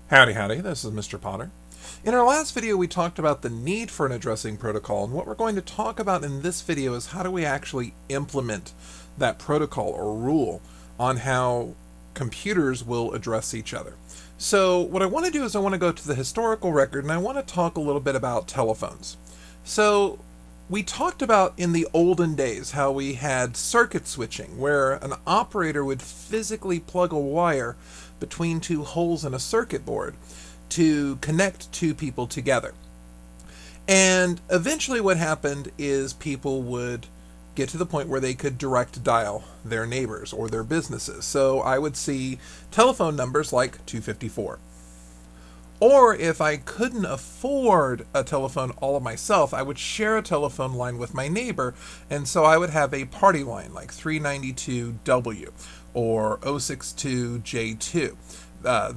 Howdy, howdy, this is Mr. Potter. In our last video, we talked about the need for an addressing protocol, and what we're going to talk about in this video is how do we actually implement that protocol or rule on how computers will address each other. So what I want to do is I want to go to the historical record, and I want to talk a little bit about telephones. So we talked about in the olden days how we had circuit switching, where an operator would physically plug a wire between two holes in a circuit board to connect two people together. And eventually what happened is people would get to the point where they could direct dial their neighbors or their businesses. So I would see telephone numbers like 254. Or if I couldn't afford a telephone all of myself, I would share a telephone line with my neighbor, and so I would have a party line like 392W or 062J2.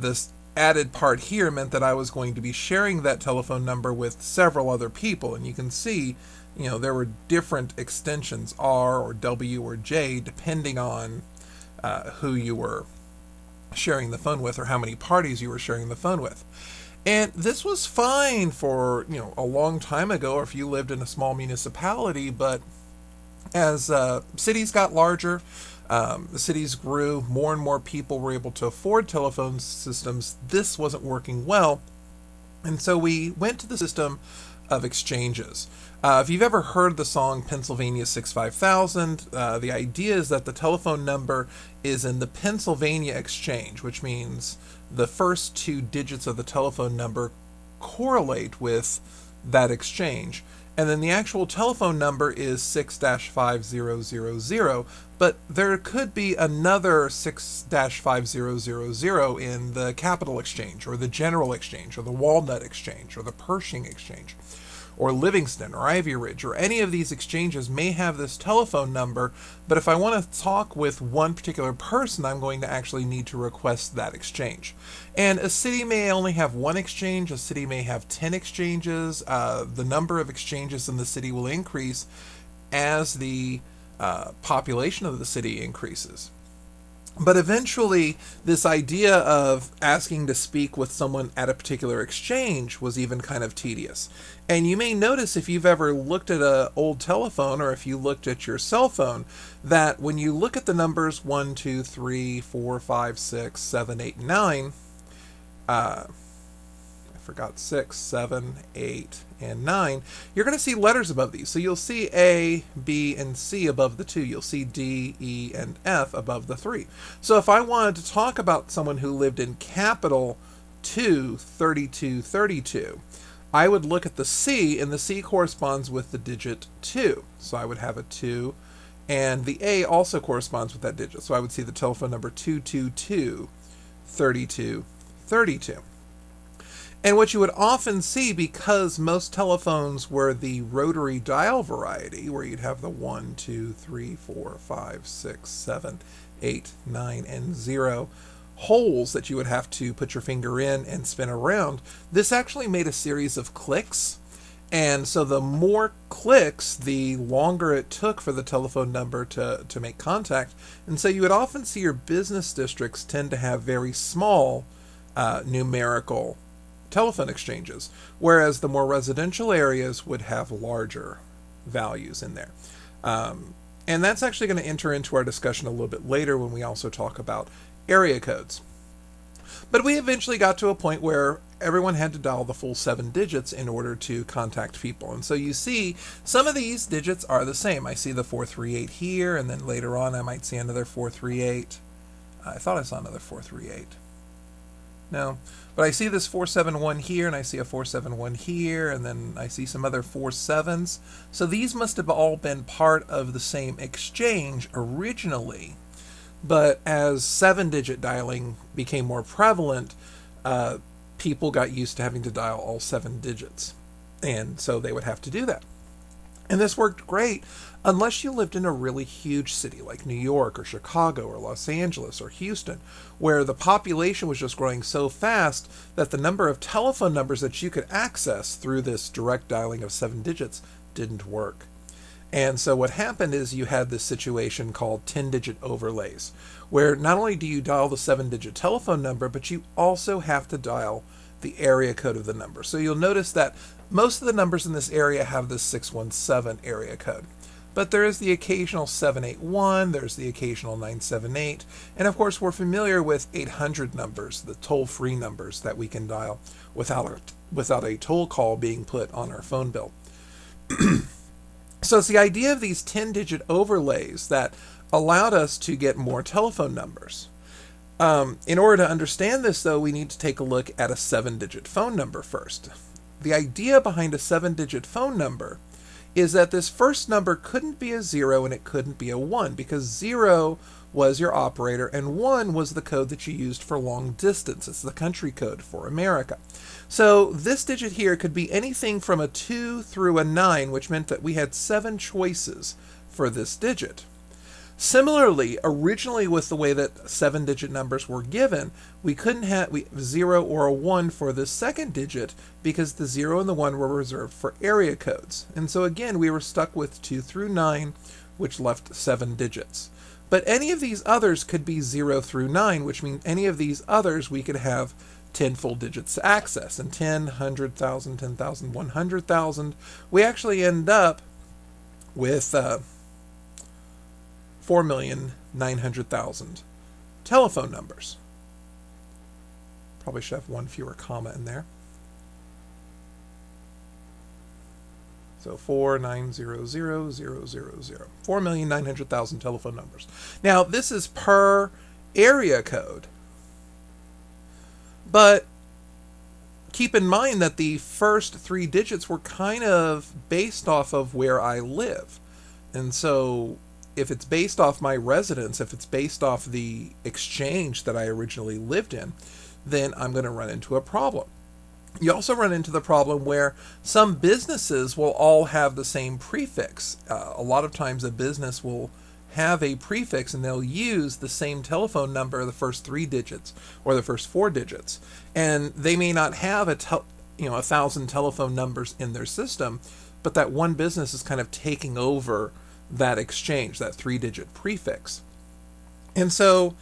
This added part here meant that I was going to be sharing that telephone number with several other people, and you can see, there were different extensions, R or W or J, depending on who you were sharing the phone with or how many parties you were sharing the phone with. And this was fine for, a long time ago, or if you lived in a small municipality, but as cities got larger, the cities grew, more and more people were able to afford telephone systems. This wasn't working well, and so we went to the system of exchanges. If you've ever heard the song Pennsylvania 65000, the idea is that the telephone number is in the Pennsylvania exchange, which means the first two digits of the telephone number correlate with that exchange. And then the actual telephone number is 6-5000, but there could be another 6-5000 in the Capital Exchange, or the General Exchange, or the Walnut Exchange, or the Pershing Exchange, or Livingston, or Ivy Ridge, or any of these exchanges may have this telephone number, but if I want to talk with one particular person, I'm going to actually need to request that exchange. And a city may only have one exchange, a city may have 10 exchanges. The number of exchanges in the city will increase as the population of the city increases. But eventually, this idea of asking to speak with someone at a particular exchange was even kind of tedious. And you may notice, if you've ever looked at an old telephone, or if you looked at your cell phone, that when you look at the numbers 1, 2, 3, 4, 5, 6, 7, 8, 9, I forgot 6, 7, 8, and 9, you're going to see letters above these. So you'll see A, B, and C above the 2. You'll see D, E, and F above the 3. So if I wanted to talk about someone who lived in capital 2, 3232, I would look at the C, and the C corresponds with the digit 2. So I would have a 2, and the A also corresponds with that digit. So I would see the telephone number 222 3232. And what you would often see, because most telephones were the rotary dial variety, where you'd have the 1, 2, 3, 4, 5, 6, 7, 8, 9, and 0 holes that you would have to put your finger in and spin around, this actually made a series of clicks. And so the more clicks, the longer it took for the telephone number to make contact. And so you would often see your business districts tend to have very small numerical telephone exchanges, whereas the more residential areas would have larger values in there. And that's actually going to enter into our discussion a little bit later when we also talk about area codes. But we eventually got to a point where everyone had to dial the full 7 digits in order to contact people. And so you see some of these digits are the same. I see the 438 here, and then later on I might see another 438. I thought I saw another 438. No, but I see this 471 here, and I see a 471 here, and then I see some other 47s. So these must have all been part of the same exchange originally. But as 7-digit dialing became more prevalent, people got used to having to dial all 7 digits. And so they would have to do that. And this worked great unless you lived in a really huge city like New York or Chicago or Los Angeles or Houston, where the population was just growing so fast that the number of telephone numbers that you could access through this direct dialing of 7 digits didn't work. And so what happened is you had this situation called 10-digit overlays, where not only do you dial the 7-digit telephone number, but you also have to dial the area code of the number. So you'll notice that most of the numbers in this area have this 617 area code. But there is the occasional 781, there's the occasional 978, and of course we're familiar with 800 numbers, the toll-free numbers that we can dial without a toll call being put on our phone bill. So it's the idea of these 10-digit overlays that allowed us to get more telephone numbers. In order to understand this, though, we need to take a look at a 7-digit phone number first. The idea behind a 7-digit phone number is that this first number couldn't be a 0 and it couldn't be a 1, because 0 was your operator and 1 was the code that you used for long distance. It's the country code for America. So this digit here could be anything from a 2 through a 9, which meant that we had 7 choices for this digit. Similarly, originally with the way that 7-digit numbers were given, we couldn't have 0 or a 1 for the second digit because the 0 and the 1 were reserved for area codes. And so again, we were stuck with 2 through 9, which left 7 digits. But any of these others could be 0 through 9, which means any of these others we could have 10 full digits to access. And 10, 100,000, 10,000, 100,000. We actually end up with 4,900,000 telephone numbers. Probably should have one fewer comma in there. So 4,900,000. 4,900,000 telephone numbers. Now, this is per area code. But keep in mind that the first 3 digits were kind of based off of where I live. And so if it's based off my residence, if it's based off the exchange that I originally lived in, then I'm going to run into a problem. You also run into the problem where some businesses will all have the same prefix. A lot of times a business will have a prefix and they'll use the same telephone number, the first 3 digits or the first 4 digits. And they may not have 1,000 telephone numbers in their system, but that one business is kind of taking over that exchange, that 3-digit prefix. And so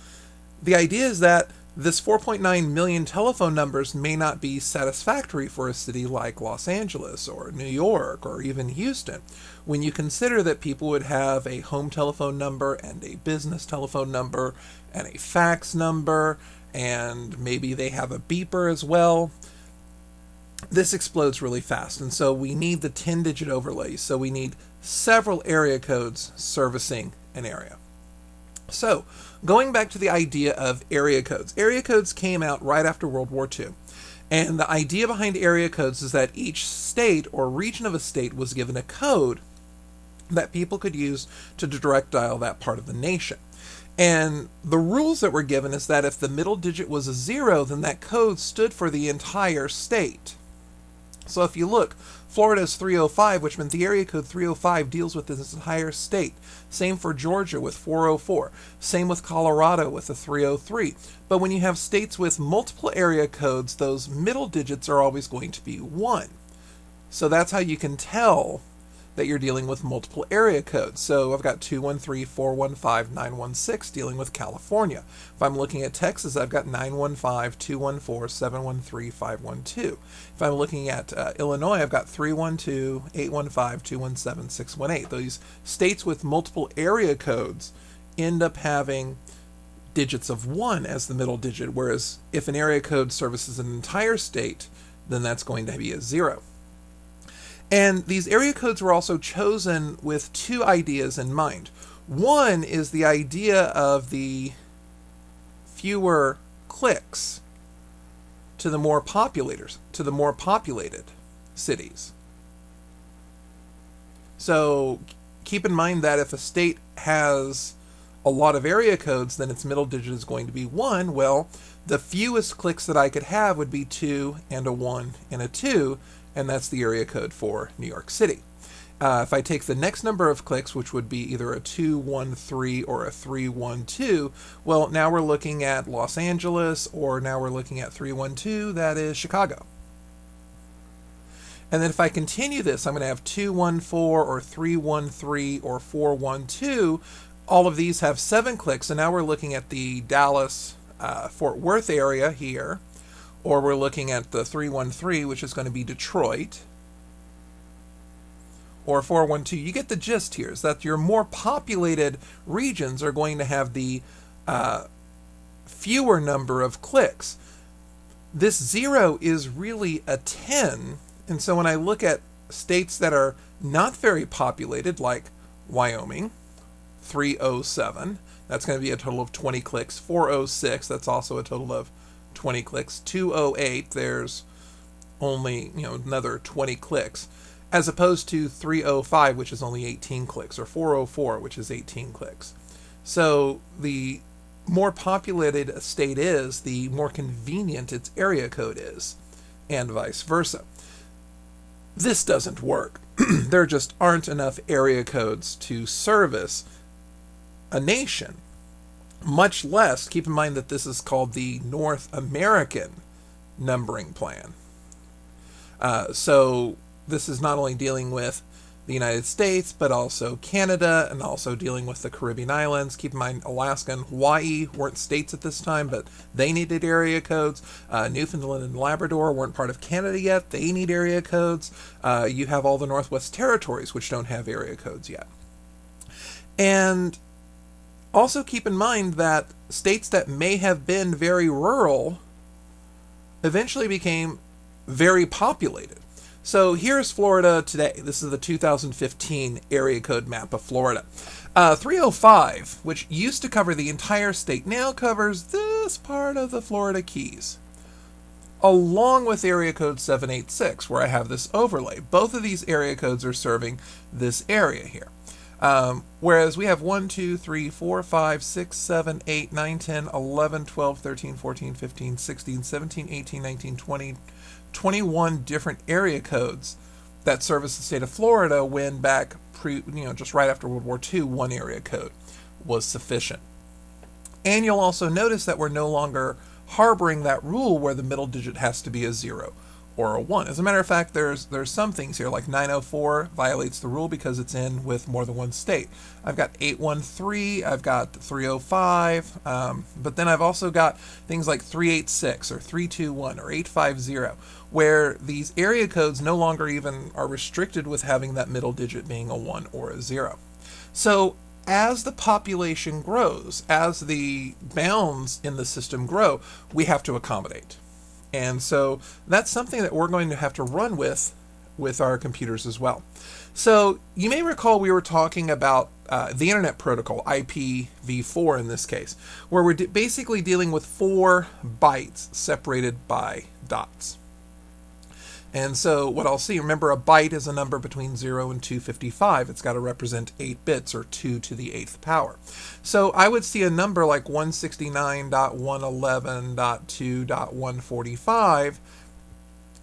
the idea is that this 4.9 million telephone numbers may not be satisfactory for a city like Los Angeles or New York or even Houston, when you consider that people would have a home telephone number and a business telephone number and a fax number, and maybe they have a beeper as well. This explodes really fast, and so we need the 10-digit overlays. So we need several area codes servicing an area. So, going back to the idea of area codes. Area codes came out right after World War II. And the idea behind area codes is that each state or region of a state was given a code that people could use to direct dial that part of the nation. And the rules that were given is that if the middle digit was a 0, then that code stood for the entire state. So if you look, Florida's 305, which meant the area code 305 deals with this entire state. Same for Georgia with 404. Same with Colorado with the 303. But when you have states with multiple area codes, those middle digits are always going to be 1. So that's how you can tell that you're dealing with multiple area codes. So I've got 213, 415, 916 dealing with California. If I'm looking at Texas, I've got 915, 214, 713, 512. If I'm looking at Illinois, I've got 312, 815, 217, 618. Those states with multiple area codes end up having digits of 1 as the middle digit, whereas if an area code services an entire state, then that's going to be a 0. And these area codes were also chosen with 2 ideas in mind. One is the idea of the fewer clicks to the more populated cities. So keep in mind that if a state has a lot of area codes, then its middle digit is going to be 1. Well, the fewest clicks that I could have would be 2 and a 1 and a 2, and that's the area code for New York City. If I take the next number of clicks, which would be either a 213 or a 312, well, now we're looking at Los Angeles, or now we're looking at 312, that is Chicago. And then if I continue this, I'm going to have 214 or 313 or 412. All of these have 7 clicks. And now we're looking at the Dallas Fort Worth area here, or we're looking at the 313, which is going to be Detroit, or 412. You get the gist here, is that your more populated regions are going to have the fewer number of clicks. This 0 is really a 10, and so when I look at states that are not very populated, like Wyoming, 307, that's going to be a total of 20 clicks. 406, that's also a total of 20 clicks. 208, there's only, another 20 clicks, as opposed to 305, which is only 18 clicks, or 404, which is 18 clicks. So the more populated a state is, the more convenient its area code is, and vice versa. This doesn't work. There just aren't enough area codes to service a nation. Much less, keep in mind that this is called the North American numbering plan. So this is not only dealing with the United States, but also Canada, and also dealing with the Caribbean islands. Keep in mind, Alaska and Hawaii weren't states at this time, but they needed area codes. Newfoundland and Labrador weren't part of Canada yet. They need area codes. You have all the Northwest Territories, which don't have area codes yet. And also keep in mind that states that may have been very rural eventually became very populated. So here's Florida today. This is the 2015 area code map of Florida. 305, which used to cover the entire state, now covers this part of the Florida Keys, along with area code 786, where I have this overlay. Both of these area codes are serving this area here. Whereas we have 1, 2, 3, 4, 5, 6, 7, 8, 9, 10, 11, 12, 13, 14, 15, 16, 17, 18, 19, 20, 21 different area codes that service the state of Florida, when back just right after World War II, one area code was sufficient. And you'll also notice that we're no longer harboring that rule where the middle digit has to be a 0 or a 1. As a matter of fact, there's some things here, like 904 violates the rule because it's in with more than one state. I've got 813, I've got 305, but then I've also got things like 386 or 321 or 850, where these area codes no longer even are restricted with having that middle digit being a 1 or a 0. So as the population grows, as the bounds in the system grow, we have to accommodate. And so that's something that we're going to have to run with our computers as well. So you may recall we were talking about the Internet Protocol, IPV4 in this case, where we're basically dealing with 4 bytes separated by dots. And so what I'll see, remember, a byte is a number between 0 and 255. It's got to represent 8 bits, or 2 to the 8th power. So I would see a number like 169.111.2.145,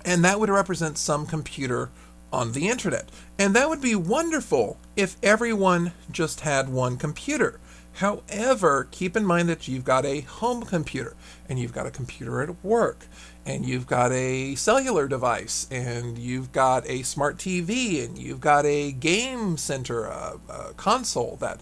and that would represent some computer on the internet. And that would be wonderful if everyone just had one computer. However, keep in mind that you've got a home computer, and you've got a computer at work, and you've got a cellular device, and you've got a smart TV, and you've got a game center, a console that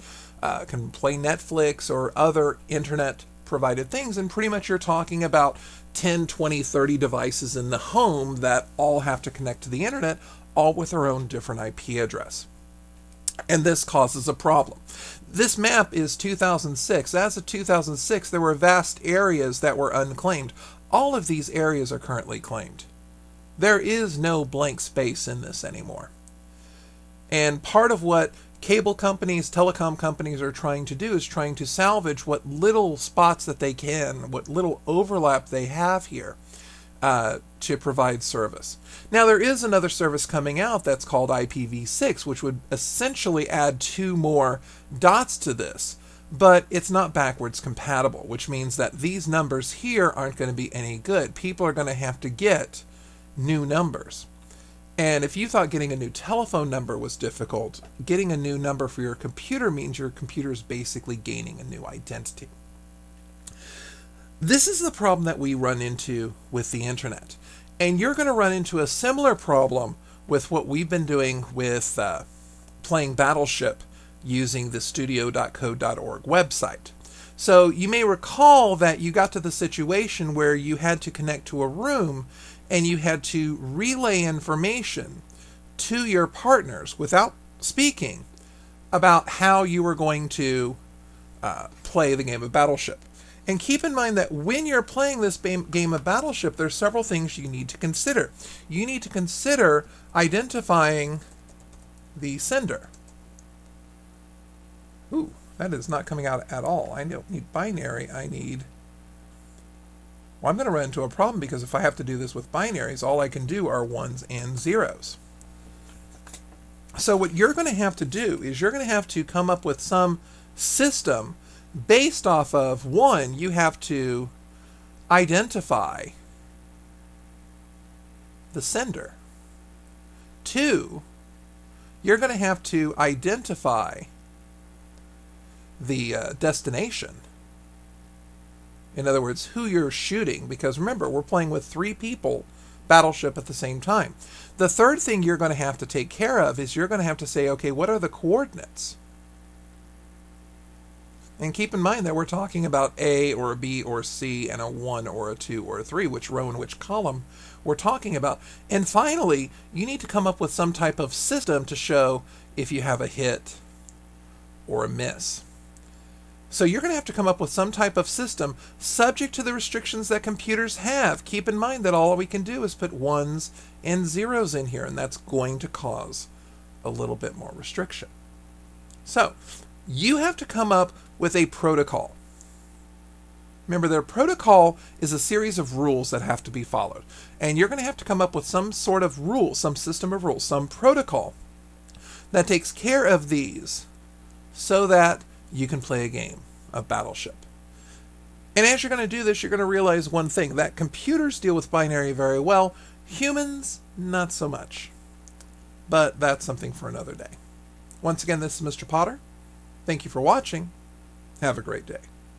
can play Netflix or other internet provided things. And pretty much you're talking about 10, 20, 30 devices in the home that all have to connect to the internet, all with their own different IP address. And this causes a problem. This map is 2006. As of 2006, there were vast areas that were unclaimed. All of these areas are currently claimed. There is no blank space in this anymore. And part of what cable companies, telecom companies are trying to do is trying to salvage what little spots that they can, what little overlap they have here, to provide service. Now, there is another service coming out that's called IPV6, which would essentially add 2 more dots to this, but it's not backwards compatible, which means that these numbers here aren't going to be any good. People are going to have to get new numbers. And if you thought getting a new telephone number was difficult, getting a new number for your computer means your computer is basically gaining a new identity. This is the problem that we run into with the internet. And you're going to run into a similar problem with what we've been doing with playing Battleship using the studio.code.org website. So you may recall that you got to the situation where you had to connect to a room and you had to relay information to your partners without speaking about how you were going to play the game of Battleship. And keep in mind that when you're playing this game of Battleship, there's several things you need to consider. You need to consider identifying the sender. Ooh, that is not coming out at all. I don't need binary. I need... Well, I'm going to run into a problem because if I have to do this with binaries, all I can do are ones and zeros. So what you're going to have to do is you're going to have to come up with some system based off of, one, you have to identify the sender. Two, you're going to have to identify the destination. In other words, who you're shooting, because remember, we're playing with 3 people Battleship at the same time. The third thing you're going to have to take care of is you're going to have to say, okay, what are the coordinates? And keep in mind that we're talking about A or a B or C and a 1 or a 2 or a 3, which row and which column we're talking about. And finally, you need to come up with some type of system to show if you have a hit or a miss. So you're going to have to come up with some type of system subject to the restrictions that computers have. Keep in mind that all we can do is put ones and zeros in here, and that's going to cause a little bit more restriction. So you have to come up with a protocol. Remember, their protocol is a series of rules that have to be followed. And you're going to have to come up with some sort of rule, some system of rules, some protocol that takes care of these so that you can play a game of Battleship. And as you're going to do this, you're going to realize one thing, that computers deal with binary very well, humans not so much. But that's something for another day. Once again, this is Mr. Potter. Thank you for watching. Have a great day.